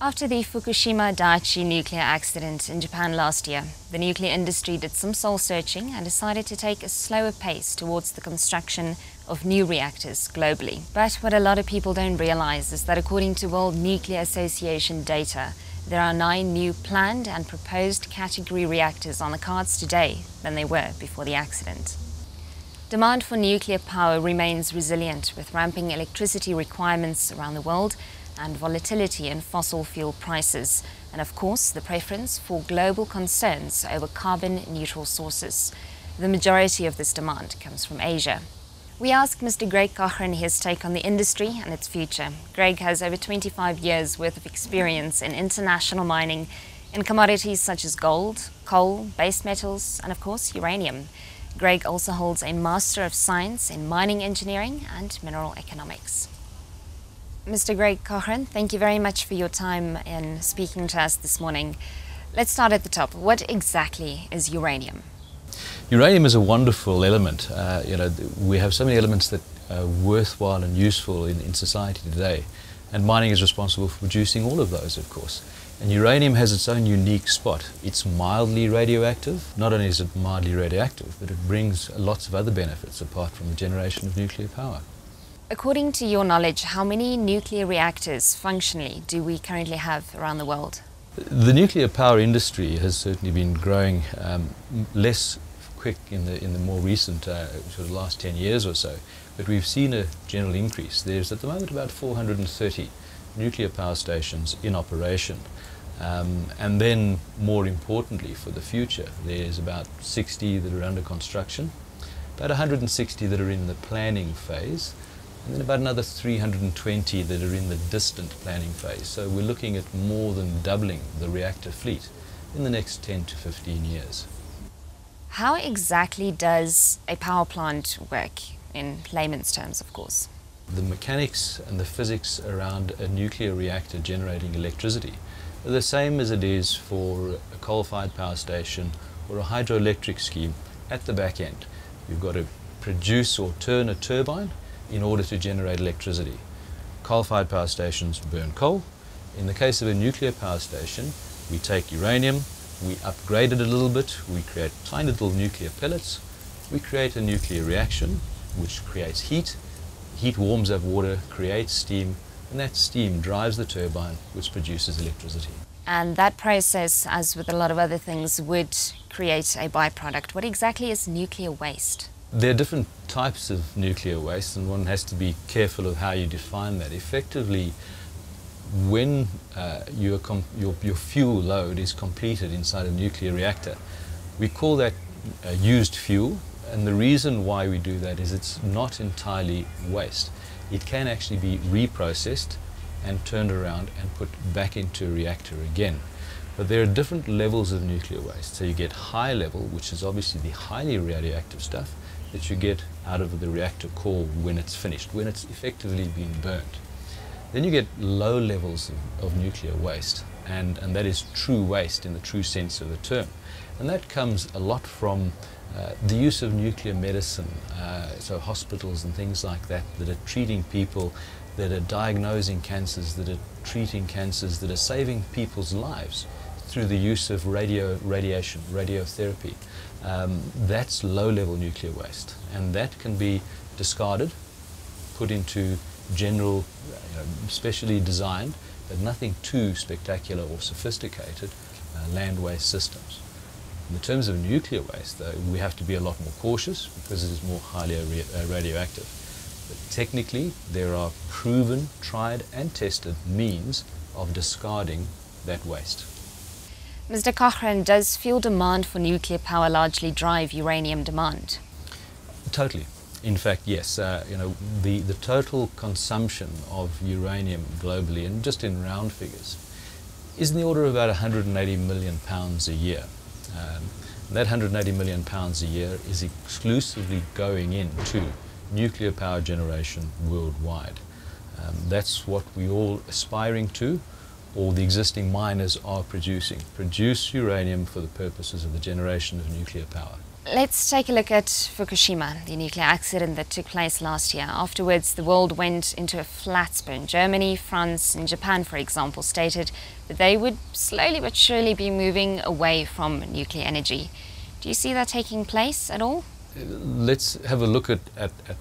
After the Fukushima Daiichi nuclear accident in Japan last year, the nuclear industry did some soul-searching and decided to take a slower pace towards the construction of new reactors globally. But what a lot of people don't realize is that according to World Nuclear Association data, there are 9 new planned and proposed category reactors on the cards today than they were before the accident. Demand for nuclear power remains resilient, with ramping electricity requirements around the world and volatility in fossil fuel prices, and of course the preference for global concerns over carbon-neutral sources. The majority of this demand comes from Asia. We asked Mr. Greg Cochran his take on the industry and its future. Greg has over 25 years worth of experience in international mining in commodities such as gold, coal, base metals, and of course uranium. Greg also holds a Master of Science in Mining Engineering and Mineral Economics. Mr. Greg Cochran, thank you very much for your time in speaking to us this morning. Let's start at the top. What exactly is uranium? Uranium is a wonderful element. We have so many elements that are worthwhile and useful in society today, and mining is responsible for producing all of those, of course. And uranium has its own unique spot. It's mildly radioactive. Not only is it mildly radioactive, but it brings lots of other benefits apart from the generation of nuclear power. According to your knowledge, how many nuclear reactors functionally do we currently have around the world? The nuclear power industry has certainly been growing less quick in the more recent sort of last 10 years or so, but we've seen a general increase. There's at the moment about 430 nuclear power stations in operation. And then, more importantly for the future, there's about 60 that are under construction, about 160 that are in the planning phase, and then about another 320 that are in the distant planning phase. So we're looking at more than doubling the reactor fleet in the next 10 to 15 years. How exactly does a power plant work, in layman's terms, of course? The mechanics and the physics around a nuclear reactor generating electricity are the same as it is for a coal-fired power station or a hydroelectric scheme at the back end. You've got to produce or turn a turbine in order to generate electricity. Coal-fired power stations burn coal. In the case of a nuclear power station, we take uranium, we upgrade it a little bit, we create tiny little nuclear pellets, we create a nuclear reaction which creates heat. Heat warms up water, creates steam, and that steam drives the turbine which produces electricity. And that process, as with a lot of other things, would create a byproduct. What exactly is nuclear waste? There are different types of nuclear waste, and one has to be careful of how you define that. Effectively, when your fuel load is completed inside a nuclear reactor, we call that used fuel, and the reason why we do that is it's not entirely waste. It can actually be reprocessed and turned around and put back into a reactor again. But there are different levels of nuclear waste. So you get high level, which is obviously the highly radioactive stuff that you get out of the reactor core when it's finished, when it's effectively been burnt. Then you get low levels of nuclear waste, and that is true waste in the true sense of the term. And that comes a lot from the use of nuclear medicine, so hospitals and things like that are treating people, that are diagnosing cancers, that are treating cancers, that are saving people's lives through the use of radiation, radiotherapy. That's low-level nuclear waste, and that can be discarded, put into general, specially designed, but nothing too spectacular or sophisticated, land waste systems. In terms of nuclear waste, though, we have to be a lot more cautious because it is more highly radioactive. But technically, there are proven, tried and tested means of discarding that waste. Mr. Cochran, does fuel demand for nuclear power largely drive uranium demand? Totally. In fact, yes. The total consumption of uranium globally, and just in round figures, is in the order of about 180 million pounds a year. That 180 million pounds a year is exclusively going into nuclear power generation worldwide. That's what we're all aspiring to, or the existing miners are producing. Produce uranium for the purposes of the generation of nuclear power. let's take a look at Fukushima, the nuclear accident that took place last year. Afterwards, the world went into a flat spin. Germany, France, and Japan, for example, stated that they would slowly but surely be moving away from nuclear energy. Do you see that taking place at all? Let's have a look at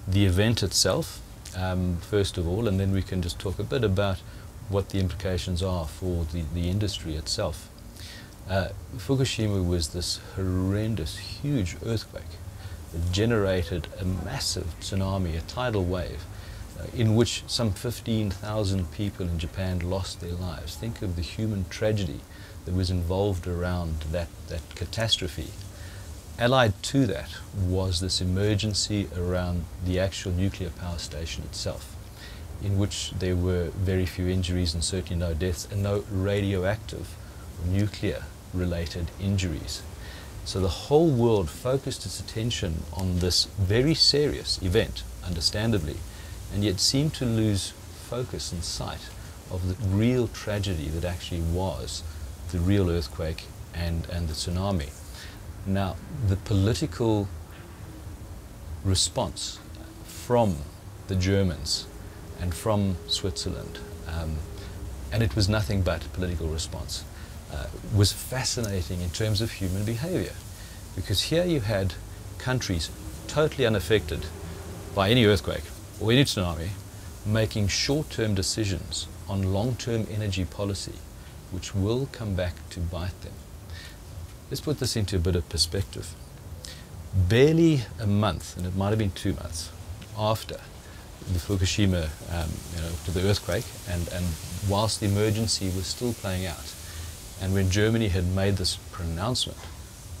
the event itself, first of all, and then we can just talk a bit about what the implications are for the industry itself. Fukushima was this horrendous, huge earthquake that generated a massive tsunami, a tidal wave, in which some 15,000 people in Japan lost their lives. Think of the human tragedy that was involved around that catastrophe. Allied to that was this emergency around the actual nuclear power station itself, in which there were very few injuries and certainly no deaths and no radioactive nuclear related injuries. So the whole world focused its attention on this very serious event, understandably, and yet seemed to lose focus and sight of the real tragedy that actually was the real earthquake and the tsunami. Now, the political response from the Germans and from Switzerland, and it was nothing but political response, was fascinating in terms of human behavior, because here you had countries totally unaffected by any earthquake or any tsunami making short-term decisions on long-term energy policy which will come back to bite them. Let's put this into a bit of perspective. Barely a month, and it might have been 2 months, after the Fukushima, to the earthquake, and whilst the emergency was still playing out, and when Germany had made this pronouncement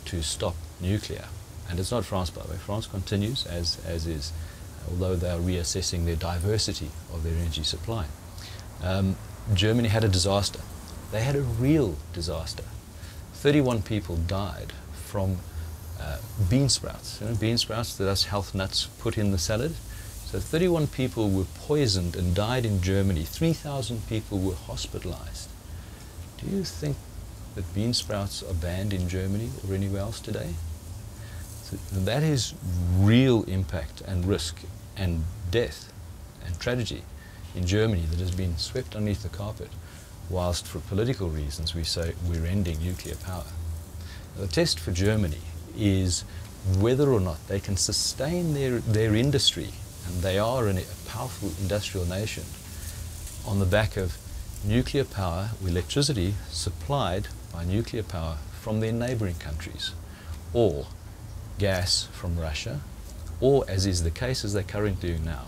to stop nuclear, and it's not France, by the way, France continues as is, although they are reassessing their diversity of their energy supply. Germany had a disaster. They had a real disaster. 31 people died from bean sprouts. You know, bean sprouts that us health nuts put in the salad. So 31 people were poisoned and died in Germany. 3,000 people were hospitalized. Do you think that bean sprouts are banned in Germany or anywhere else today? So that is real impact and risk and death and tragedy in Germany that has been swept underneath the carpet, whilst for political reasons we say we're ending nuclear power. The test for Germany is whether or not they can sustain their industry, and they are a powerful industrial nation, on the back of nuclear power, electricity supplied by nuclear power from their neighboring countries, or gas from Russia, or, as is the case as they're currently doing now,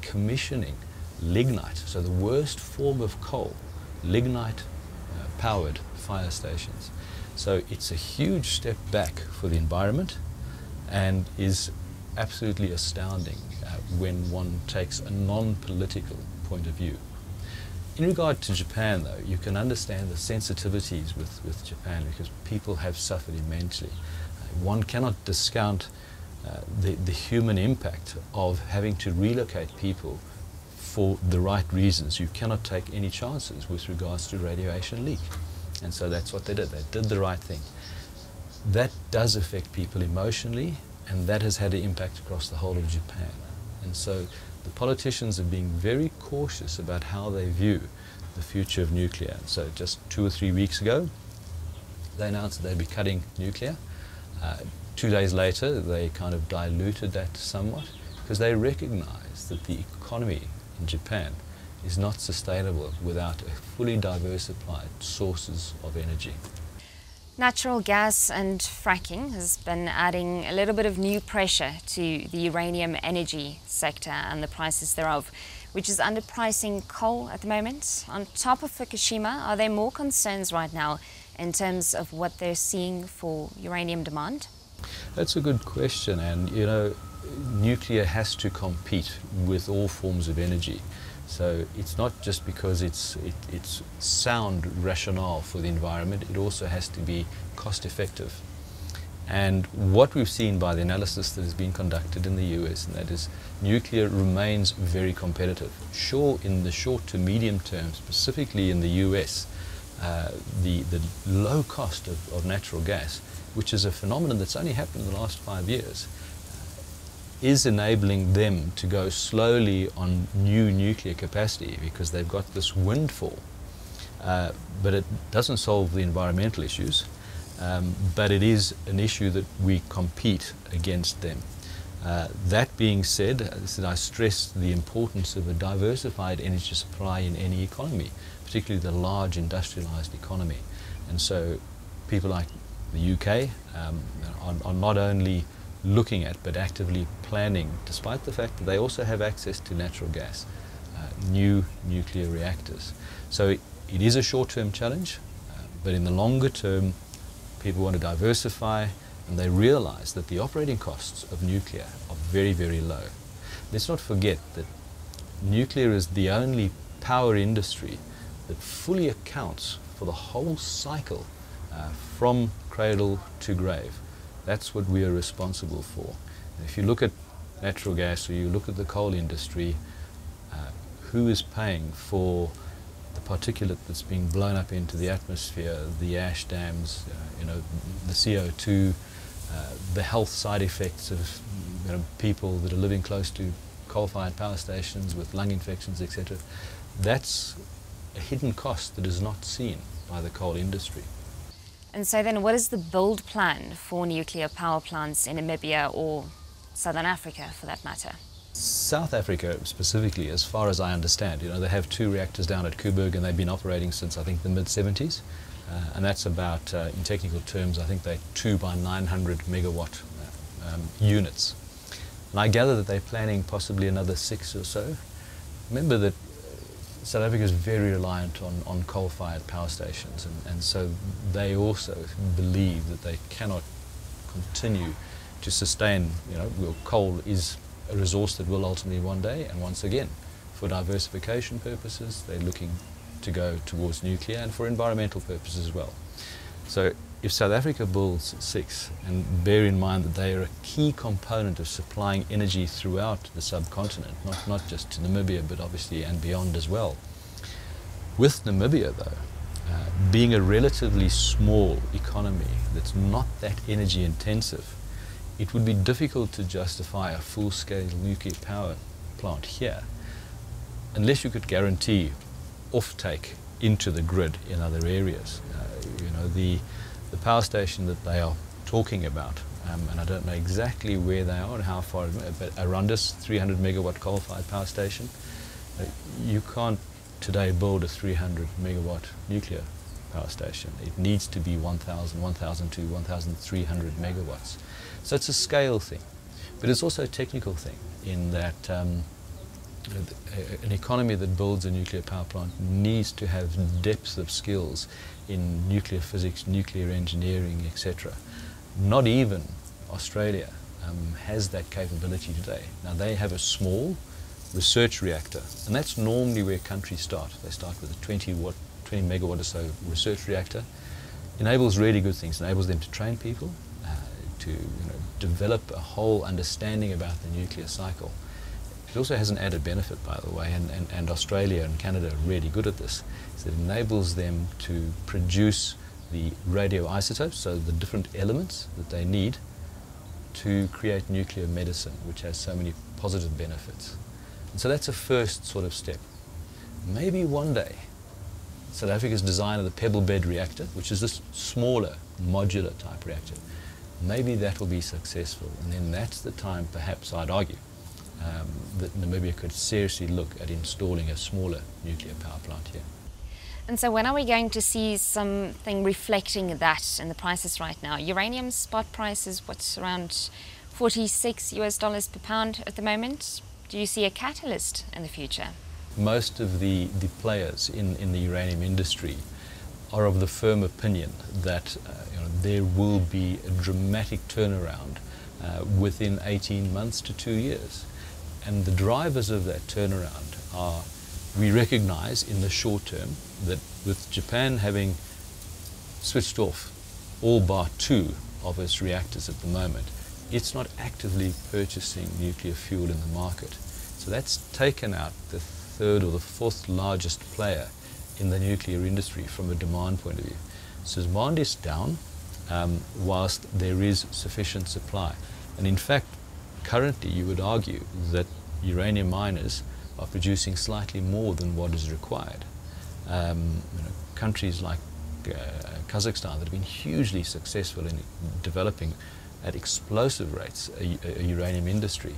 commissioning lignite, so the worst form of coal, lignite powered fire stations. So it's a huge step back for the environment and is absolutely astounding when one takes a non-political point of view. In regard to Japan, though, you can understand the sensitivities with Japan, because people have suffered immensely. One cannot discount the human impact of having to relocate people for the right reasons. You cannot take any chances with regards to radiation leak. And so that's what they did. They did the right thing. That does affect people emotionally, and that has had an impact across the whole of Japan. And so the politicians are being very cautious about how they view the future of nuclear. So just 2 or 3 weeks ago, they announced that they'd be cutting nuclear. 2 days later, they kind of diluted that somewhat, because they recognize that the economy in Japan is not sustainable without a fully diversified sources of energy. Natural gas and fracking has been adding a little bit of new pressure to the uranium energy sector and the prices thereof, which is underpricing coal at the moment. On top of Fukushima, are there more concerns right now in terms of what they're seeing for uranium demand? That's a good question, and you know, nuclear has to compete with all forms of energy. So it's not just because it's sound rationale for the environment, it also has to be cost effective. And what we've seen by the analysis that has been conducted in the US, and that is nuclear remains very competitive. Sure, in the short to medium term, specifically in the US, the low cost of natural gas which is a phenomenon that's only happened in the last 5 years, is enabling them to go slowly on new nuclear capacity because they've got this windfall. But it doesn't solve the environmental issues, but it is an issue that we compete against them. That being said, I stress the importance of a diversified energy supply in any economy, particularly the large industrialized economy. And so people like the UK are not only looking at but actively planning, despite the fact that they also have access to natural gas, new nuclear reactors. So it is a short-term challenge, but in the longer term people want to diversify, and they realize that the operating costs of nuclear are very, very low. Let's not forget that nuclear is the only power industry that fully accounts for the whole cycle from cradle to grave. That's what we are responsible for. And if you look at natural gas or you look at the coal industry, who is paying for the particulate that's being blown up into the atmosphere, the ash dams, the CO2, the health side effects of people that are living close to coal-fired power stations with lung infections, etc. That's a hidden cost that is not seen by the coal industry. And so then what is the build plan for nuclear power plants in Namibia or Southern Africa for that matter? South Africa specifically, as far as I understand, they have 2 reactors down at Koeberg and they've been operating since I think the mid-70s. And that's about, in technical terms, I think they're 2 by 900 megawatt units. And I gather that they're planning possibly another 6 or so. Remember that South Africa is very reliant on coal-fired power stations, and so they also believe that they cannot continue to sustain, coal is a resource that will ultimately one day, and once again, for diversification purposes, they're looking to go towards nuclear and for environmental purposes as well. So if South Africa builds 6, and bear in mind that they are a key component of supplying energy throughout the subcontinent, not just to Namibia, but obviously and beyond as well. With Namibia though, being a relatively small economy that's not that energy intensive, it would be difficult to justify a full-scale nuclear power plant here unless you could guarantee off-take into the grid in other areas. The power station that they are talking about, and I don't know exactly where they are and how far, but Arunda's 300 megawatt coal-fired power station, you can't today build a 300 megawatt nuclear power station. It needs to be 1,000, 1,200, 1,300 megawatts. So it's a scale thing, but it's also a technical thing in that an economy that builds a nuclear power plant needs to have depth of skills in nuclear physics, nuclear engineering, etc. Not even Australia has that capability today. Now they have a small research reactor, and that's normally where countries start. They start with a 20 megawatt or so research reactor. Enables really good things, enables them to train people, to develop a whole understanding about the nuclear cycle. It also has an added benefit, by the way, and Australia and Canada are really good at this. It enables them to produce the radioisotopes, so the different elements that they need to create nuclear medicine, which has so many positive benefits. And so that's a first sort of step. Maybe one day South Africa's design of the pebble bed reactor, which is this smaller modular type reactor, maybe that will be successful, and then that's the time, perhaps I'd argue, that Namibia could seriously look at installing a smaller nuclear power plant here. And so when are we going to see something reflecting that in the prices right now? Uranium spot price is what's around $46 per pound at the moment. Do you see a catalyst in the future? Most of the players in the uranium industry are of the firm opinion that there will be a dramatic turnaround within 18 months to 2 years. And the drivers of that turnaround are, we recognize in the short term that with Japan having switched off all bar 2 of its reactors at the moment, it's not actively purchasing nuclear fuel in the market. So that's taken out the 3rd or the 4th largest player in the nuclear industry from a demand point of view. So demand is down, whilst there is sufficient supply. And in fact, currently you would argue that uranium miners are producing slightly more than what is required. Countries like Kazakhstan that have been hugely successful in developing at explosive rates a uranium industry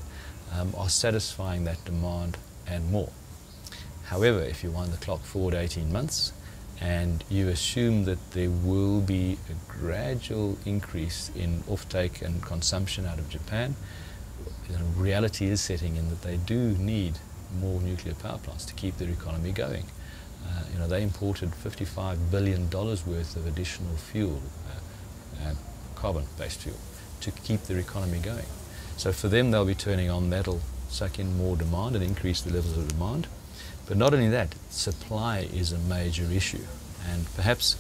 are satisfying that demand and more. However, if you wind the clock forward 18 months and you assume that there will be a gradual increase in offtake and consumption out of Japan, reality is setting in that they do need more nuclear power plants to keep their economy going. They imported $55 billion worth of additional fuel, carbon-based fuel, to keep their economy going. So for them, they'll be turning on, that'll suck in more demand and increase the levels of demand. But not only that, supply is a major issue. And perhaps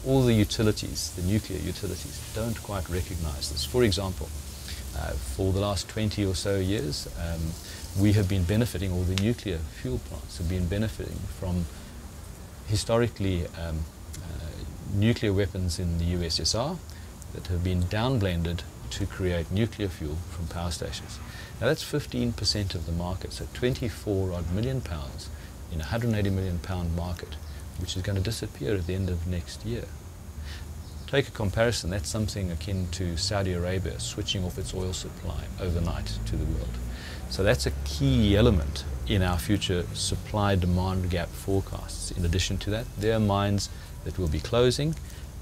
all the utilities, the nuclear utilities, don't quite recognize this. For example, for the last 20 or so years, we have been benefiting, or the nuclear fuel plants have been benefiting from historically nuclear weapons in the USSR that have been downblended to create nuclear fuel from power stations. Now that's 15% of the market, so 24 odd million pounds in a 180 million pound market, which is going to disappear at the end of next year. Take a comparison, that's something akin to Saudi Arabia switching off its oil supply overnight to the world. So that's a key element in our future supply-demand gap forecasts. In addition to that, there are mines that will be closing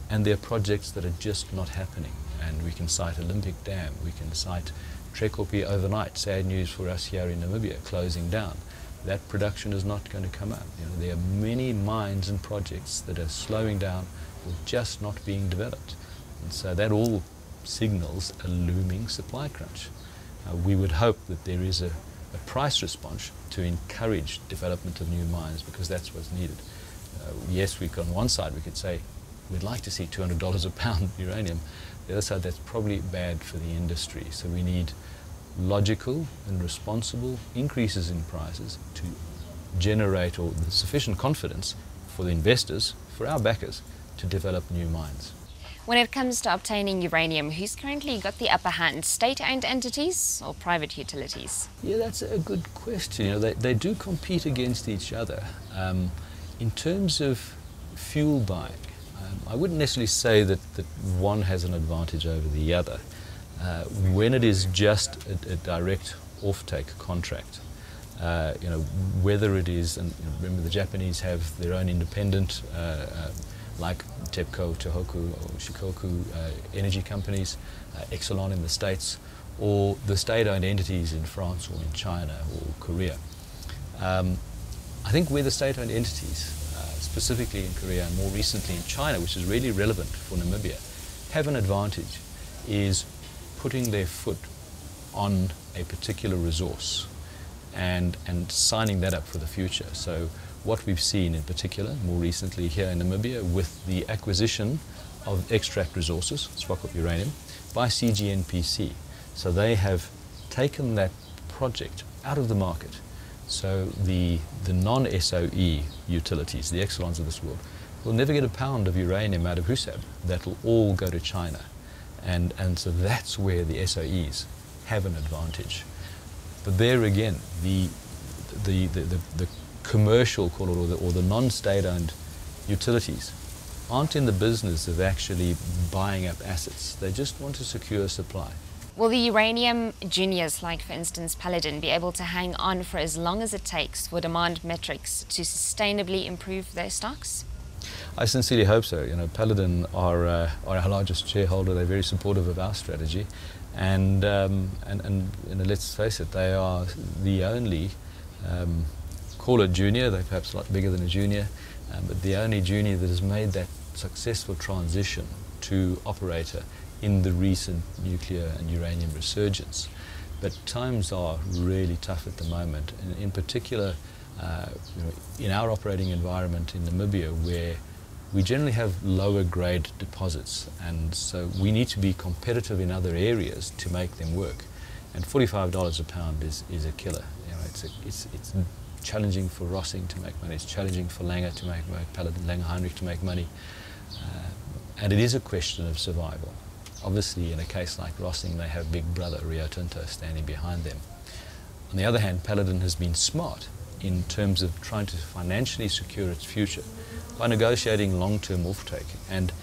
and there are projects that are just not happening. And we can cite Olympic Dam, we can cite Trekopi overnight, sad news for us here in Namibia, closing down. That production is not going to come up. There are many mines and projects that are slowing down or just not being developed. And so that all signals a looming supply crunch. We would hope that there is a price response to encourage development of new mines, because that's what's needed. Yes, on one side we could say we'd like to see $200 a pound uranium. The other side, that's probably bad for the industry. So we need logical and responsible increases in prices to generate the sufficient confidence for the investors, for our backers, to develop new mines. When it comes to obtaining uranium, who's currently got the upper hand, state-owned entities or private utilities? Yeah, that's a good question. They do compete against each other. In terms of fuel buying, I wouldn't necessarily say that one has an advantage over the other. When it is just a direct offtake contract, whether it is, and remember the Japanese have their own independent, like TEPCO, Tohoku, or Shikoku energy companies, Exelon in the States, or the state-owned entities in France or in China or Korea. I think where the state-owned entities, specifically in Korea and more recently in China, which is really relevant for Namibia, have an advantage is putting their foot on a particular resource and signing that up for the future. So what we've seen in particular more recently here in Namibia with the acquisition of extract resources, Swakop uranium, by CGNPC. So they have taken that project out of the market. So the non-SOE utilities, the Exelons of this world, will never get a pound of uranium out of Husab. That will all go to China. And so that's where the SOEs have an advantage. But there again, the commercial, call it, or the non-state-owned utilities aren't in the business of actually buying up assets. They just want to secure supply. Will the uranium juniors, like for instance Paladin, be able to hang on for as long as it takes for demand metrics to sustainably improve their stocks? I sincerely hope so. Paladin are our largest shareholder. They're very supportive of our strategy, and let's face it, they are the only, call it junior. They're perhaps a lot bigger than a junior, but the only junior that has made that successful transition to operator in the recent nuclear and uranium resurgence. But times are really tough at the moment, and in particular, in our operating environment in Namibia, where we generally have lower grade deposits, and so we need to be competitive in other areas to make them work. And $45 a pound is a killer. It's challenging for Rossing to make money. It's challenging for Langer to make money, Paladin, Langer Heinrich to make money. And it is a question of survival. Obviously, in a case like Rossing, they have Big Brother Rio Tinto standing behind them. On the other hand, Paladin has been smart in terms of trying to financially secure its future by negotiating long-term offtake. And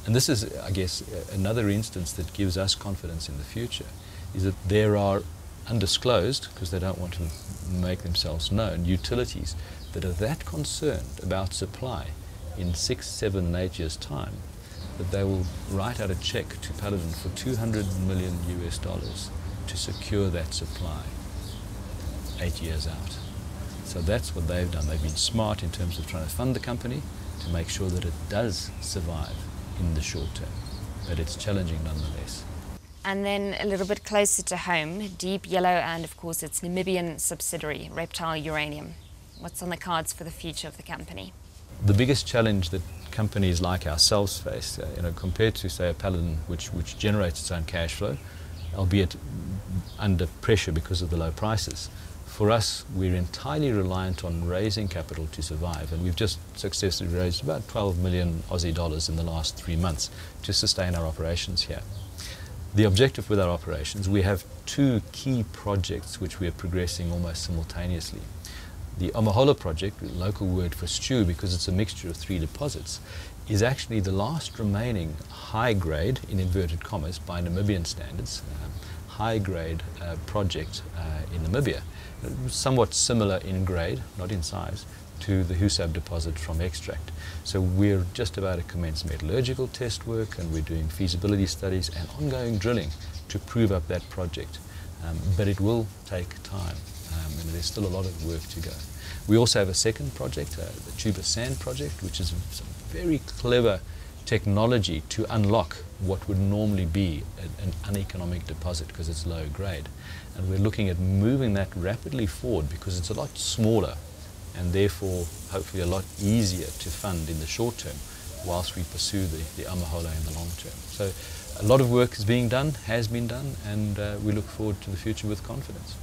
this is, I guess, another instance that gives us confidence in the future, is that there are undisclosed, because they don't want to make themselves known, utilities that are that concerned about supply in 6, 7, 8 years' time that they will write out a check to Paladin for $200 million to secure that supply 8 years out. So that's what they've done. They've been smart in terms of trying to fund the company to make sure that it does survive in the short term, but it's challenging nonetheless. And then a little bit closer to home, Deep Yellow and of course its Namibian subsidiary, Reptile Uranium. What's on the cards for the future of the company? The biggest challenge that companies like ourselves face, compared to, say, a Paladin which generates its own cash flow, albeit under pressure because of the low prices, for us, we're entirely reliant on raising capital to survive, and we've just successfully raised about 12 million Aussie dollars in the last 3 months to sustain our operations here. The objective with our operations, we have 2 key projects which we are progressing almost simultaneously. The Omahola project, local word for stew because it's a mixture of 3 deposits, is actually the last remaining high-grade, in inverted commas, by Namibian standards, high-grade project in Namibia, somewhat similar in grade, not in size, to the Husab deposit from extract. So we're just about to commence metallurgical test work, and we're doing feasibility studies and ongoing drilling to prove up that project. But it will take time, and there's still a lot of work to go. We also have a second project, the Tuba Sand project, which is some very clever technology to unlock what would normally be an uneconomic deposit because it's low grade. And we're looking at moving that rapidly forward because it's a lot smaller and therefore hopefully a lot easier to fund in the short term whilst we pursue the Omahola in the long term. So a lot of work is being done, has been done, and we look forward to the future with confidence.